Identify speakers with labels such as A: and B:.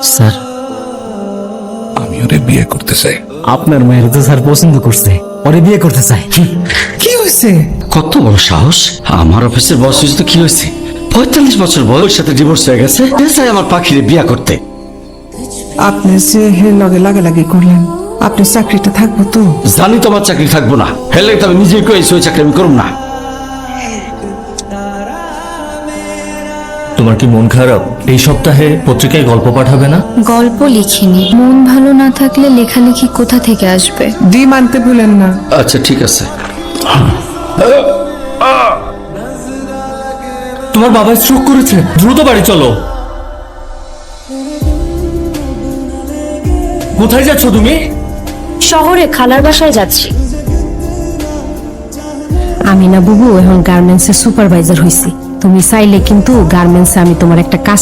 A: Sir,
B: আমি ওরে বিয়ে করতে চাই।
A: আপনার মেয়ের তো স্যার পছন্দ করছে, ওরে বিয়ে করতে চাই।
C: কি হয়েছে?
D: কত বড় সাহস! আমার অফিসের বস হয়েছে তো কি হয়েছে? 45 বছর বয়স, সাথে ডিভোর্স হয়ে গেছে, চাই আমার পাখিরে বিয়া করতে।
C: আপনি যে হে লগে লাগালাগি করলেন, আপনার চাকরিটা থাকবো তো?
D: জানি তোমার চাকরি থাকবো না, হেলে তো আমি নিজেই কয়েছি ওই চাকরি আমি করব না।
E: তোমার কি মন খারাপ? এই সপ্তাহে পত্রিকায় গল্প পাঠাবে না?
F: গল্প লিখিনি, মন ভালো না থাকলে লেখালেখি কোথা থেকে আসবে?
C: ডিম আনতে ভুলেন না।
D: আচ্ছা ঠিক আছে।
E: তোমার বাবা স্ট্রোক করেছে, দ্রুত বাড়ি চলো। কোথায় যাচ্ছ তুমি?
F: শহরে খালার বাসায় যাচ্ছি। আমি না বুবু এখন গার্মেন্টসের সুপারভাইজার হইছি। তুমি চাইলে কিন্তু গার্মেন্টসে আমি তোমার একটা কাজ